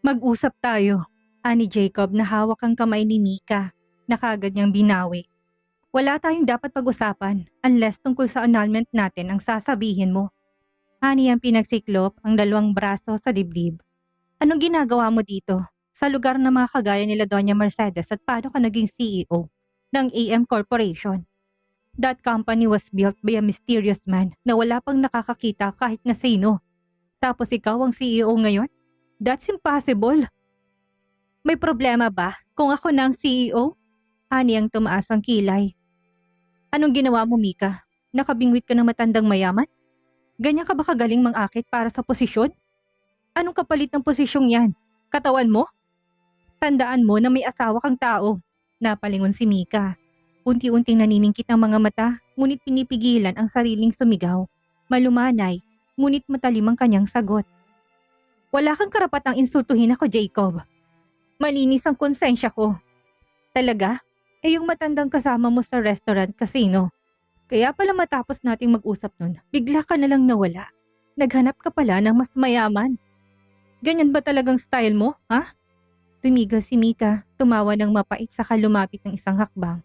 Mag-usap tayo, ani Jacob na hawak ang kamay ni Mika na kaagad niyang binawi. Wala tayong dapat pag-usapan unless tungkol sa annulment natin ang sasabihin mo. Ani ang pinagsiklop ang dalawang braso sa dibdib. Anong ginagawa mo dito? Sa lugar na mga kagaya nila Doña Mercedes at paano ka naging CEO ng AM Corporation? That company was built by a mysterious man na wala pang nakakakita kahit na sino. Tapos ikaw ang CEO ngayon? That's impossible. May problema ba kung ako na ang CEO? Ani ang tumaas ang kilay. Anong ginawa mo, Mika? Nakabingwit ka ng matandang mayaman? Ganyan ka ba kagaling mangakit para sa posisyon? Anong kapalit ng posisyong yan? Katawan mo? Tandaan mo na may asawa kang tao. Napalingon si Mika. Unti-unting naniningkit ang mga mata, ngunit pinipigilan ang sariling sumigaw. Malumanay, ngunit matalim ang kanyang sagot. Wala kang karapatang insultuhin ako, Jacob. Malinis ang konsensya ko. Talaga? Yung matandang kasama mo sa restaurant casino. Kaya pala matapos nating mag-usap nun, bigla ka nalang nawala. Naghanap ka pala ng mas mayaman. Ganyan ba talagang style mo, ha? Tumigil si Mika, tumawa ng mapait saka lumapit ng isang hakbang.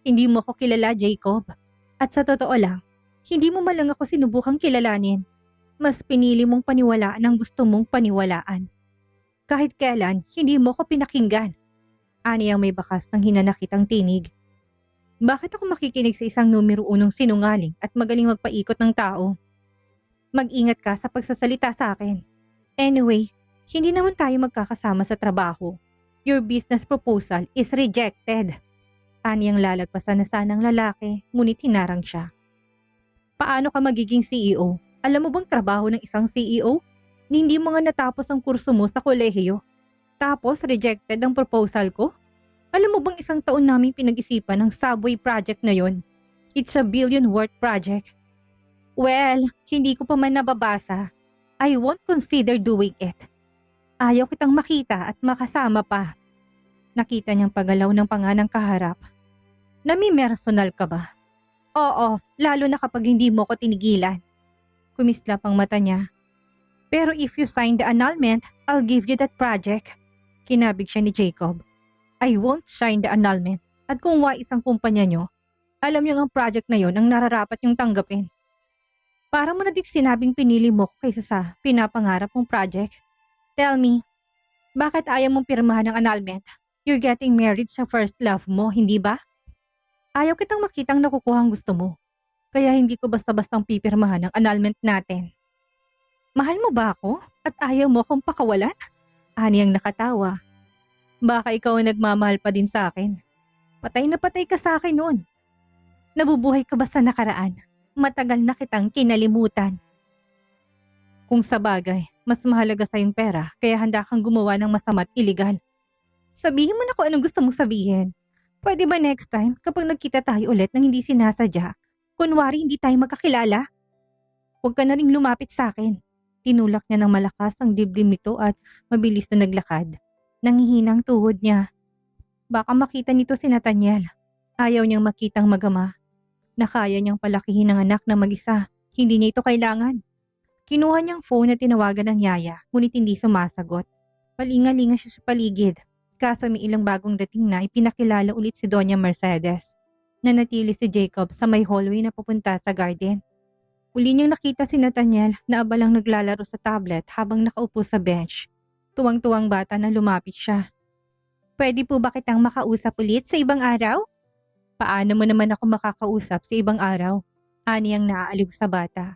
Hindi mo ako kilala, Jacob. At sa totoo lang, hindi mo malang ako sinubukang kilalanin. Mas pinili mong paniwalaan ang gusto mong paniwalaan. Kahit kailan, hindi mo ko pinakinggan. Ani ang may bakas ng hinanakitang tinig. Bakit ako makikinig sa isang numero unong sinungaling at magaling magpaikot ng tao? Mag-ingat ka sa pagsasalita sa akin. Anyway, hindi naman tayo magkakasama sa trabaho. Your business proposal is rejected. Ani ang lalagpasan na sanang lalaki, ngunit hinarang siya. Paano ka magiging CEO? Alam mo bang trabaho ng isang CEO? Hindi mo nga natapos ang kurso mo sa kolehiyo. Tapos rejected ang proposal ko? Alam mo bang isang taon namin pinag-isipan ang subway project na yon? It's a billion worth project. Well, hindi ko pa man nababasa. I won't consider doing it. Ayaw kitang makita at makasama pa. Nakita niyang paggalaw ng panganang kaharap. Nami-personal ka ba? Oo, lalo na kapag hindi mo ko tinigilan. Kumislap ang mata niya. Pero if you sign the annulment, I'll give you that project. Kinabig siya ni Jacob. I won't sign the annulment. At kung wais ang kumpanya nyo, alam nyo ang project na yon ang nararapat yung tanggapin. Para mo na dik sinabing pinili mo ko kaysa sa pinapangarap mong project. Tell me, bakit ayaw mong pirmahan ng annulment? You're getting married sa first love mo, hindi ba? Ayaw kitang makitang nakukuha ang gusto mo. Kaya hindi ko basta-bastang pipirmahan ang annulment natin. Mahal mo ba ako at ayaw mo akong pakawalan? Ani ang nakatawa. Baka ikaw ang nagmamahal pa din sa akin. Patay na patay ka sa akin noon. Nabubuhay ka ba sa nakaraan? Matagal na kitang kinalimutan. Kung sa bagay, mas mahalaga sa yung pera kaya handa kang gumawa ng masama at iligal. Sabihin mo na kung anong gusto mong sabihin. Pwede ba next time kapag nagkita tayo ulit nang hindi sinasadya, kunwari hindi tayo magkakilala? Huwag ka na ring lumapit sa akin. Tinulak niya ng malakas ang dibdib nito at mabilis na naglakad. Nangihinang tuhod niya. Baka makita nito si Nathaniel. Ayaw niyang makitang magama. Na kaya niyang palakihin ang anak na mag-isa. Hindi niya ito kailangan. Kinuha niyang phone at tinawagan ng yaya, ngunit hindi sumasagot. Palinga-linga siya sa paligid. Kaso may ilang bagong dating na ipinakilala ulit si Doña Mercedes. Nanatili si Jacob sa may hallway na pupunta sa garden. Uli niyang nakita si Nathaniel na abalang naglalaro sa tablet habang nakaupo sa bench. Tuwang-tuwang bata na lumapit siya. Pwede po ba kitang makausap ulit sa ibang araw? Paano mo naman ako makakausap sa ibang araw? Ani ang naaaliw sa bata.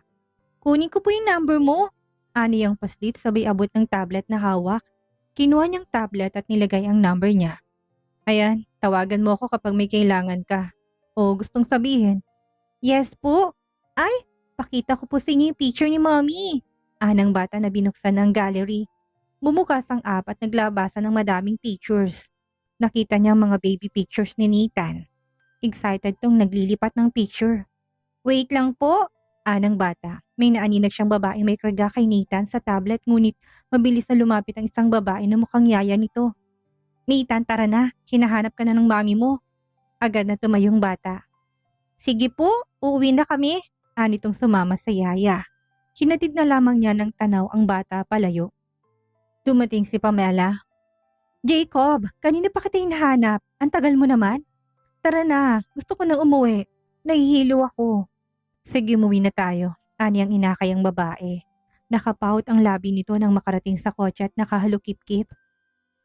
Kunin ko po yung number mo. Ani ang paslit sabay abot ng tablet na hawak. Kinuha niyang tablet at nilagay ang number niya. Ayan, tawagan mo ako kapag may kailangan ka. O gustong sabihin. Yes po. Ay, pakita ko po sa inyo yung picture ni Mommy. Anang bata na binuksan ng gallery. Bumukas ang app at naglabasan ng madaming pictures. Nakita niya ang mga baby pictures ni Nathan. Excited tong naglilipat ng picture. Wait lang po. Anang bata. May naaninag siyang babae may karga kay Nathan sa tablet ngunit mabilis na lumapit ang isang babae na mukhang yaya nito. Nathan, tara na. Hinahanap ka na ng mami mo. Agad na tumayong bata. Sige po, uuwi na kami. Anitong sumama sa yaya. Hinatid na lamang niya ng tanaw ang bata palayo. Dumating si Pamela. Jacob, kanina pa kita hinahanap. Ang tagal mo naman. Tara na, gusto ko nang umuwi. Nahihilo ako. Sige, umuwi na tayo. Ani ang inakay ang babae. Nakapahot ang labi nito nang makarating sa kotse at nakahalukip-kip.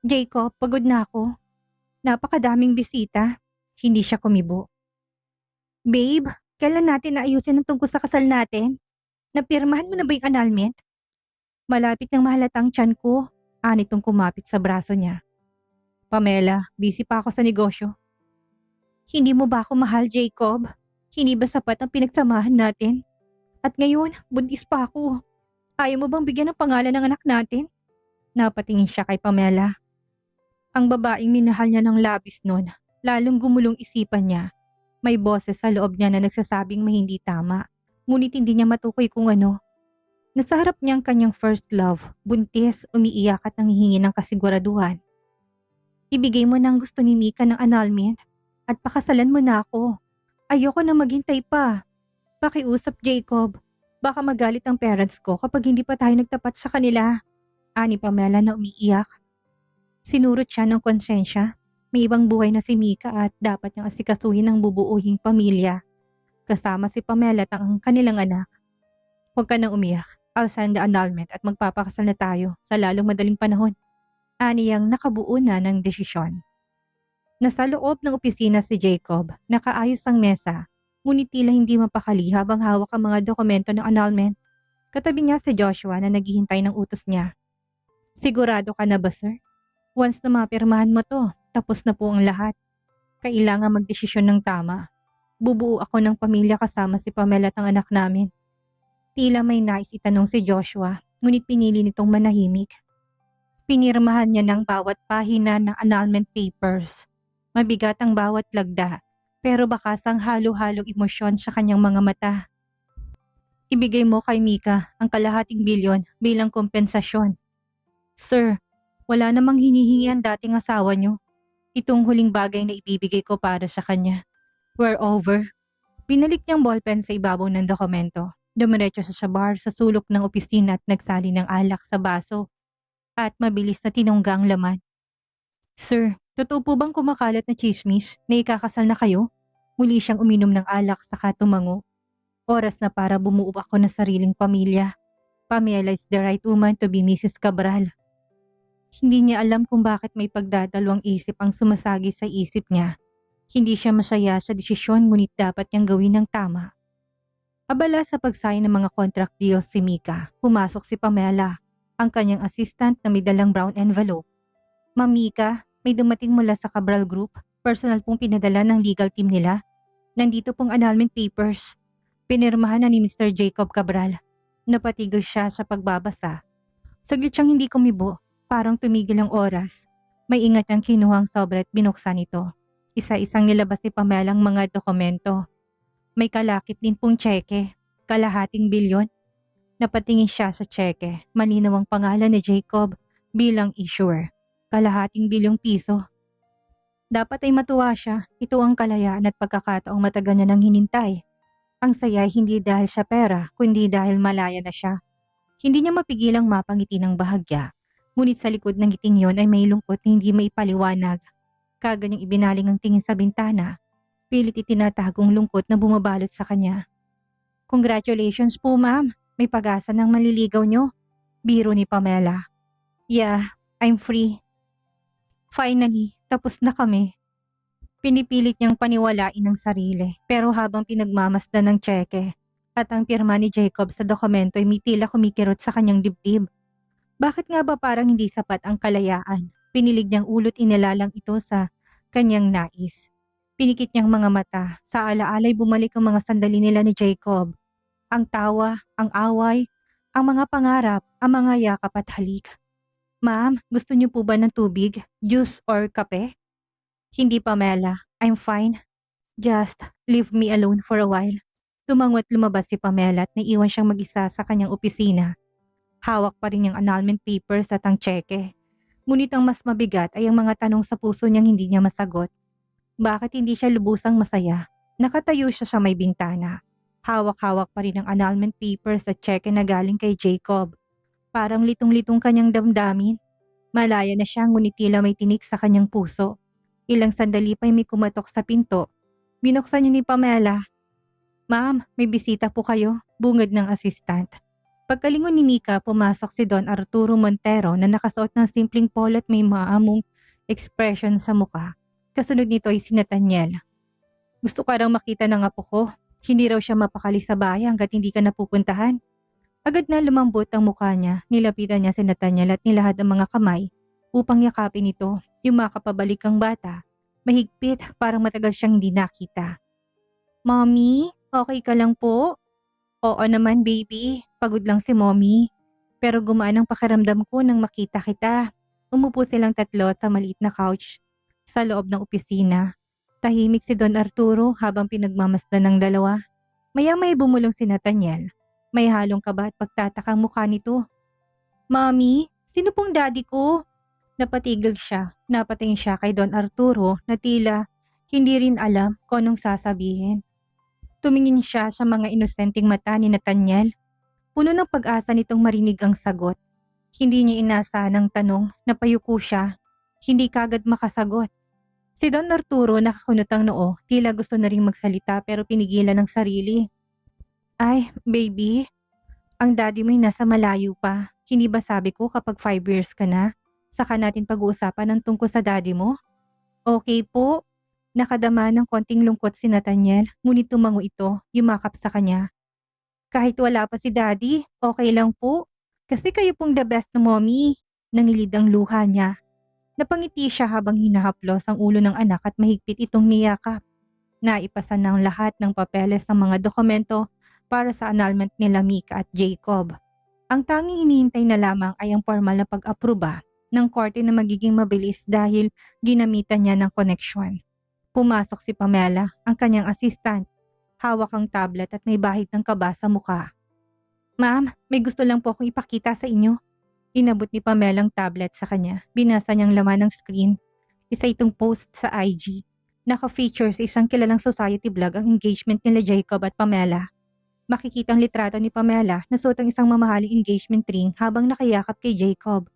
Jacob, pagod na ako. Napakadaming bisita. Hindi siya kumibo. Babe, kailan natin naayusin ang tungkol sa kasal natin? Napirmahan mo na ba yung annulment? Malapit nang mahalatang tiyan ko. Anitong kumapit sa braso niya. Pamela, busy pa ako sa negosyo. Hindi mo ba ako mahal, Jacob? Hindi ba sapat ang pinagsamahan natin? At ngayon, buntis pa ako. Ayaw mo bang bigyan ng pangalan ng anak natin? Napatingin siya kay Pamela. Ang babaeng minahal niya ng labis noon, lalong gumulong isipan niya. May boses sa loob niya na nagsasabing may hindi tama, ngunit hindi niya matukoy kung ano. Nasa harap niya ang kanyang first love, buntis, umiiyak at nanghihingi ng kasiguraduhan. Ibigay mo na ang gusto ni Mika ng annulment at pakasalan mo na ako. Ayoko na maghintay pa. Pakiusap, Jacob. Baka magalit ang parents ko kapag hindi pa tayo nagtapat sa kanila. Ani Pamela na umiiyak. Sinurot siya ng konsensya. May ibang buhay na si Mika at dapat niyang asikasuhin ng bubuuhing pamilya. Kasama si Pamela at ang kanilang anak. Huwag ka nang umiyak. I'll sign the annulment at magpapakasal na tayo sa lalong madaling panahon. Aniyang nakabuo na ng desisyon. Nasa loob ng opisina si Jacob, nakaayos ang mesa, ngunit tila hindi mapakali habang hawak ang mga dokumento ng annulment. Katabi niya si Joshua na naghihintay ng utos niya. Sigurado ka na ba, sir? Once na mapirmahan mo to, tapos na po ang lahat. Kailangan magdesisyon ng tama. Bubuo ako ng pamilya kasama si Pamela at ang anak namin. Tila may nais itanong si Joshua, ngunit pinili nitong manahimik. Pinirmahan niya ng bawat pahina ng annulment papers. Mabigat ang bawat lagda, pero bakas ang halo-halong emosyon sa kanyang mga mata. Ibigay mo kay Mika ang kalahating bilyon bilang kompensasyon. Sir, wala namang hinihingi ang dating asawa niyo. Itong huling bagay na ibibigay ko para sa kanya. We're over. Binalik niyang ballpen sa ibabaw ng dokumento. Dumiretso sa bar sa sulok ng opisina at nagsali ng alak sa baso. At mabilis na tinungga ang laman. Sir, totoo po bang kumakalat na chismis na ikakasal na kayo? Muli siyang uminom ng alak saka tumango. Oras na para bumuo ako ng sariling pamilya. Pamela is the right woman to be Mrs. Cabral. Hindi niya alam kung bakit may pagdadalawang isip ang sumasagi sa isip niya. Hindi siya masaya sa desisyon ngunit dapat niyang gawin ng tama. Abala sa pagsayin ng mga contract deals si Mika, pumasok si Pamela, ang kanyang assistant na may dalang brown envelope. Ma'am Mika, may dumating mula sa Cabral Group, personal pong pinadala ng legal team nila. Nandito pong annulment papers. Pinirmahan na ni Mr. Jacob Cabral. Napatigil siya sa pagbabasa. Saglit siyang hindi kumibo, parang tumigil ang oras. May ingat niyang kinuhang sobre at binuksan ito. Isa-isang nilabas ni Pamela ang mga dokumento. May kalakip din pong tseke, kalahating bilyon. Napatingin siya sa tseke, malinaw ang pangalan ni Jacob bilang issuer, kalahating bilyong piso. Dapat ay matuwa siya, ito ang kalayaan at pagkakataong matagal niya nang hinintay. Ang saya hindi dahil sa pera, kundi dahil malaya na siya. Hindi niya mapigilang mapangiti ng bahagya, ngunit sa likod ng ngiting yon ay may lungkot na hindi maipaliwanag. Kaganyang ibinaling ang tingin sa bintana. Pilit itinatagong lungkot na bumabalot sa kanya. Congratulations po ma'am, may pag-asa ng maliligaw nyo. Biro ni Pamela. Yeah, I'm free. Finally, tapos na kami. Pinipilit niyang paniwalain ang sarili pero habang pinagmamasdan ng tseke at ang pirma ni Jacob sa dokumento ay tila kumikirot sa kanyang dibdib. Bakit nga ba parang hindi sapat ang kalayaan? Pinilig niyang ulot inilalang ito sa kanyang nais. Pinikit niyang mga mata, sa alaalay bumalik ang mga sandali nila ni Jacob. Ang tawa, ang away, ang mga pangarap, ang mga yakap at halik. Ma'am, gusto niyo po ba ng tubig, juice or kape? Hindi Pamela, I'm fine. Just leave me alone for a while. Tumango at lumabas si Pamela at naiwan siyang mag-isa sa kanyang opisina. Hawak pa rin yung annulment papers at ang tseke. Ngunit ang mas mabigat ay ang mga tanong sa puso niyang hindi niya masagot. Bakit hindi siya lubusang masaya? Nakatayo siya sa may bintana. Hawak-hawak pa rin ang annulment papers at cheque na galing kay Jacob. Parang litong-litong kanyang damdamin. Malaya na siya ngunit tila may tinik sa kanyang puso. Ilang sandali pa'y may kumatok sa pinto. Binuksan niya ni Pamela. "Ma'am, may bisita po kayo," bungad ng assistant. Pagkalingon ni Mika, pumasok si Don Arturo Montero na nakasuot ng simpleng polo at may maamong expression sa muka. Kasunod nito ay si Nathaniel. "Gusto ka raw makita ng apo ko. Hindi raw siya mapakali sa bahay hanggat hindi ka napupuntahan." Agad na lumambot ang mukha niya, nilapitan niya si Nathaniel at nilahad ang mga kamay upang yakapin ito. Yumakapabalik ang bata. Mahigpit, parang matagal siyang hindi nakita. "Mommy, okay ka lang po?" "Oo naman baby, pagod lang si mommy. Pero gumaan ang pakiramdam ko nang makita kita." Umupo silang tatlo sa maliit na couch sa loob ng opisina. Tahimik si Don Arturo habang pinagmamasdan ng dalawa. Maya-may bumulong si Nathaniel. May halong kaba at pagtatakang mukha nito. "Mommy, sino pong daddy ko?" Napatigil siya. Napatingin siya kay Don Arturo na tila hindi rin alam kung anong sasabihin. Tumingin siya sa mga inosenteng mata ni Nathaniel. Puno ng pag-asa nitong marinig ang sagot. Hindi niya inasahan ang tanong, napayuko siya. Hindi kagad makasagot. Si Don Arturo nakakunot ang noo, tila gusto na ring magsalita pero pinigilan ng sarili. "Ay, baby, ang daddy mo'y nasa malayo pa. Hindi ba sabi ko kapag 5 years ka na, saka natin pag-uusapan ang tungkol sa daddy mo?" "Okay po." Nakadama ng konting lungkot si Nathaniel, ngunit tumango ito, yumakap sa kanya. "Kahit wala pa si daddy, okay lang po. Kasi kayo pong the best na mommy." Nangilid ang luha niya. Napangiti siya habang hinahaplos ang ulo ng anak at mahigpit itong niyakap. Naipasan ng lahat ng papeles ng mga dokumento para sa annulment nila Mika at Jacob. Ang tanging hinihintay na lamang ay ang formal na pag-aproba ng korte na magiging mabilis dahil ginamitan niya ng koneksyon. Pumasok si Pamela, ang kanyang assistant. Hawak ang tablet at may bahid ng kaba sa mukha. "Ma'am, may gusto lang po akong ipakita sa inyo." Inabot ni Pamela ang tablet sa kanya. Binasa niyang laman ng screen. Isa itong post sa IG. Naka-feature sa isang kilalang society blog ang engagement nila Jacob at Pamela. Makikita ang litrato ni Pamela na suot ang isang mamahaling engagement ring habang nakayakap kay Jacob.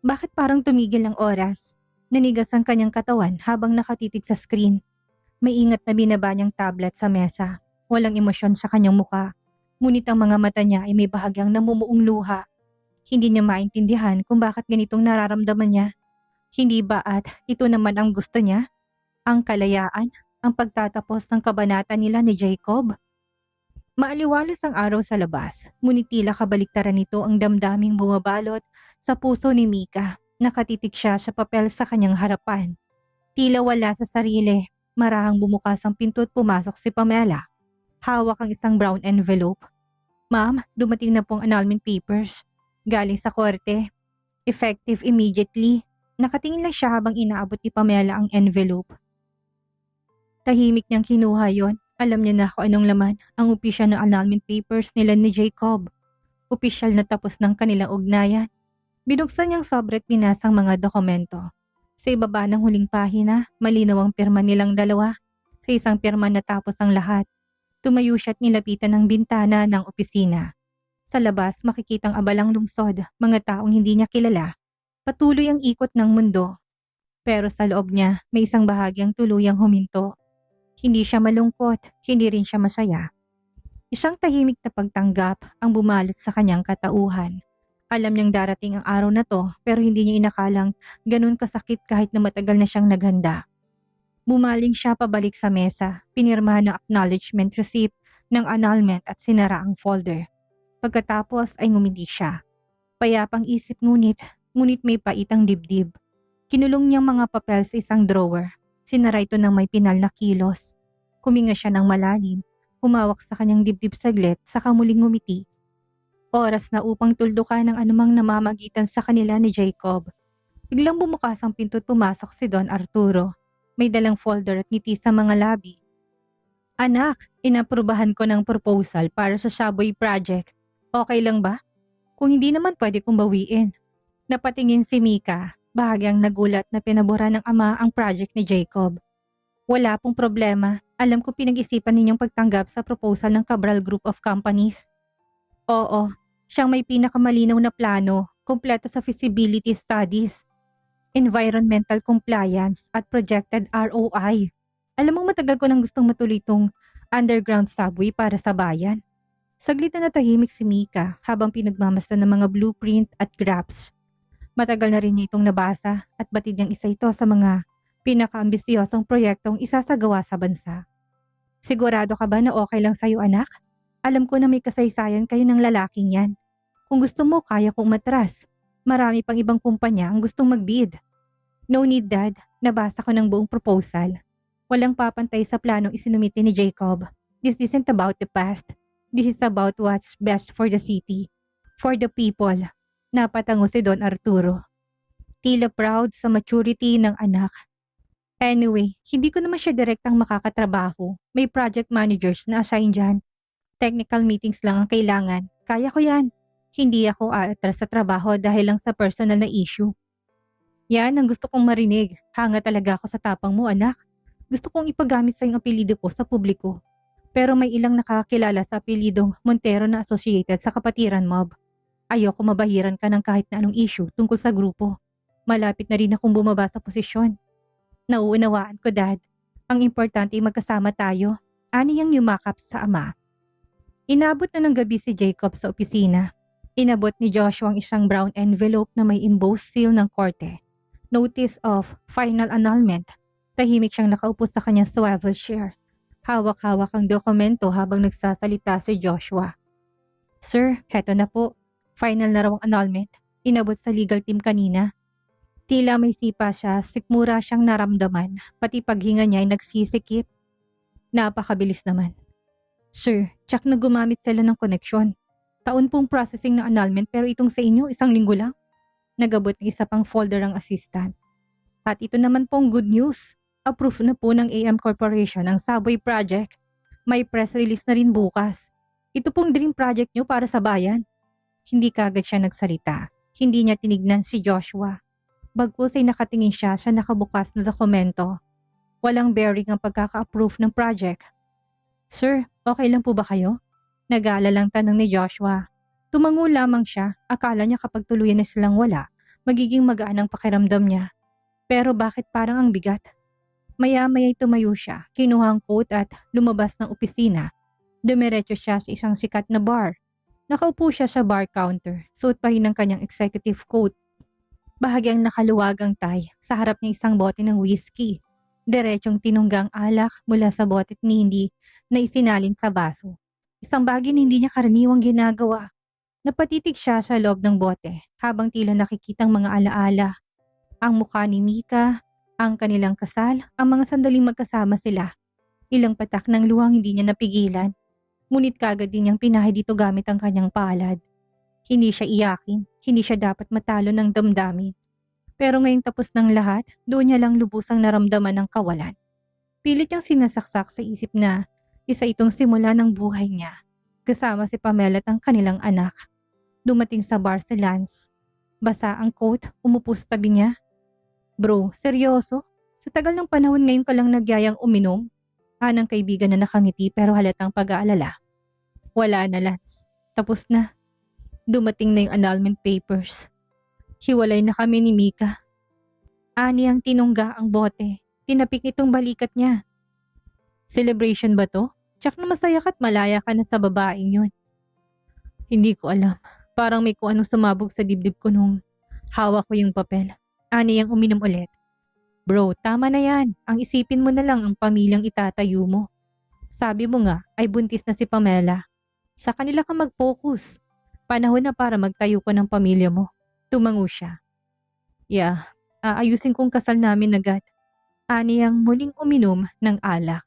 Bakit parang tumigil ang oras? Nanigas ang kanyang katawan habang nakatitig sa screen. May ingat na binaba niyang tablet sa mesa. Walang emosyon sa kanyang muka. Ngunit ang mga mata niya ay may bahagyang namumuong luha. Hindi niya maintindihan kung bakit ganitong nararamdaman niya. Hindi ba at ito naman ang gusto niya? Ang kalayaan, ang pagtatapos ng kabanata nila ni Jacob? Maaliwalas ang araw sa labas, ngunit tila kabaliktaran nito ang damdaming bumabalot sa puso ni Mika. Nakatitig siya sa papel sa kanyang harapan. Tila wala sa sarili. Marahang bumukas ang pinto at pumasok si Pamela. Hawak ang isang brown envelope. "Ma'am, dumating na pong annulment papers. Galing sa korte. Effective immediately." Nakatingin lang siya habang inaabot ni Pamela ang envelope. Tahimik niyang kinuha yon. Alam niya na kung anong laman, ang opisyal na annulment papers nila ni Jacob. Opisyal na tapos ng kanilang ugnayan. Binuksan niyang sobre at binasa ang mga dokumento. Sa ibaba ng huling pahina, malinaw ang pirma nilang dalawa. Sa isang pirma natapos ang lahat. Tumayo siya at nilapitan ang bintana ng opisina. Sa labas, makikitang abalang lungsod, mga taong hindi niya kilala. Patuloy ang ikot ng mundo. Pero sa loob niya, may isang bahagyang tuluyang huminto. Hindi siya malungkot, hindi rin siya masaya. Isang tahimik na pagtanggap ang bumalot sa kanyang katauhan. Alam niyang darating ang araw na to pero hindi niya inakalang ganun kasakit kahit na matagal na siyang naghanda. Bumaling siya pabalik sa mesa, pinirmahan ng acknowledgement receipt ng annulment at sinara ang folder. Pagkatapos ay ngumiti siya. Payapang isip ngunit may paitang dibdib. Kinulong niyang mga papel sa isang drawer. Sinara ito ng may pinal na kilos. Huminga siya ng malalim, humawak sa kanyang dibdib saglit saka muling ngumiti. Oras na upang tuldukan ng anumang namamagitan sa kanila ni Jacob. Biglang bumukas ang pinto at pumasok si Don Arturo. May dalang folder at ngiti sa mga labi. "Anak, inaprubahan ko ng proposal para sa Shaboy Project. Okay lang ba? Kung hindi naman pwede kong bawiin." Napatingin si Mika, bahagyang nagulat na pinabura ng ama ang project ni Jacob. "Wala pong problema. Alam ko pinag-isipan ninyong pagtanggap sa proposal ng Cabral Group of Companies." "Oo, siyang may pinakamalinaw na plano, kompleto sa feasibility studies. environmental compliance at projected ROI. Alam mo matagal ko nang gustong matuloy itong underground subway para sa bayan. Saglit na natahimik si Mika habang pinagmamasdan ng mga blueprint at graphs. Matagal na rin niya itong nabasa at batid niyang isa ito sa mga pinakaambisyosong proyektong isasagawa sa bansa. Sigurado ka ba na okay lang sa'yo anak? Alam ko na may kasaysayan kayo ng lalaking yan. Kung gusto mo, kaya kong matras. Marami pang ibang kumpanya ang gustong mag-bid. No need dad, nabasa ko ng buong proposal. Walang papantay sa planong isinumite ni Jacob. This isn't about the past. This is about what's best for the city. For the people. Napatango si Don Arturo. Tila proud sa maturity ng anak. Anyway, hindi ko naman siya direktang makakatrabaho. May project managers na assign dyan. Technical meetings lang ang kailangan. Kaya ko yan. Hindi ako aatras sa trabaho dahil lang sa personal na issue. Yan ang gusto kong marinig. Hanga talaga ako sa tapang mo anak. Gusto kong ipagamit sa iyong apelido ko sa publiko. Pero may ilang nakakilala sa apelidong Montero na associated sa kapatiran mob. Ayoko mabahiran ka ng kahit na anong issue tungkol sa grupo. Malapit na rin akong bumaba sa posisyon. Nauunawaan ko dad. Ang importante ay magkasama tayo. Ani yang yumakap sa ama. Inabot na ng gabi si Jacob sa opisina. Inabot ni Joshua ang isang brown envelope na may embossed seal ng korte. Notice of final annulment. Tahimik siyang nakaupo sa kanyang swivel chair. Hawak-hawak ang dokumento habang nagsasalita si Joshua. Sir, heto na po. Final na raw ang annulment. Inabot sa legal team kanina. Tila may sipa siya, sikmura siyang naramdaman. Pati paghinga niya ay nagsisikip. Napakabilis naman. Sir, tsak na gumamit sila ng koneksyon. Taon pong processing ng annulment pero itong sa inyo, 1 linggo lang. Nagabot ng isa pang folder ang assistant. At ito naman pong good news. Approve na po ng AM Corporation ang subway project. May press release na rin bukas. Ito pong dream project nyo para sa bayan. Hindi kagad siya nagsalita. Hindi niya tinignan si Joshua. Bagkus ay nakatingin siya sa nakabukas na dokumento. Walang bearing ang pagkaka-approve ng project. Sir, okay lang po ba kayo? Nag-aalalang tanong ni Joshua. Tumango lamang siya. Akala niya kapag tuluyan na silang wala, magiging magaan ang pakiramdam niya. Pero bakit parang ang bigat? Maya-maya'y tumayo siya, kinuha ang coat at lumabas ng opisina. Dumiretso siya sa isang sikat na bar. Nakaupo siya sa bar counter, suot pa rin ang kanyang executive coat. Bahagyang nakaluwag ang tie, sa harap niya isang bote ng whiskey. Diretsong tinunggang alak mula sa bote ni hindi na isinalin sa baso. Isang bagay na hindi niya karaniwang ginagawa. Napatitig siya sa loob ng bote habang tila nakikitang mga alaala. Ang mukha ni Mika, ang kanilang kasal, ang mga sandaling magkasama sila. Ilang patak ng luwang hindi niya napigilan. Ngunit kagad din niyang pinahid dito gamit ang kanyang palad. Hindi siya iyakin, hindi siya dapat matalo ng damdamin. Pero ngayong tapos ng lahat, doon niya lang lubusang naramdaman ng kawalan. Pilit niyang sinasaksak sa isip na isa itong simula ng buhay niya. Kasama si Pamela at ang kanilang anak. Dumating sa bar si Lance. Basa ang coat, umupo sa tabi niya. Bro, seryoso? Sa tagal ng panahon ngayon ka lang nagyayang uminom? Anang kaibigan na nakangiti pero halatang pag-aalala. Wala na Lance. Tapos na. Dumating na yung annulment papers. Hiwalay na kami ni Mika. Ani ang tinungga ang bote. Tinapik nitong balikat niya. Celebration ba to? Tsak na masaya ka't malaya ka na sa babaeng yun. Hindi ko alam. Parang may kung anong sumabog sa dibdib ko nung hawak ko yung papel. Ani ang uminom ulit. Bro, tama na yan. Ang isipin mo na lang ang pamilyang itatayo mo. Sabi mo nga, ay buntis na si Pamela. Sa kanila ka mag-focus. Panahon na para magtayo ka ng pamilya mo. Tumango siya. Yeah, aayusin kong kasal namin agad. Ani ang muling uminom ng alak.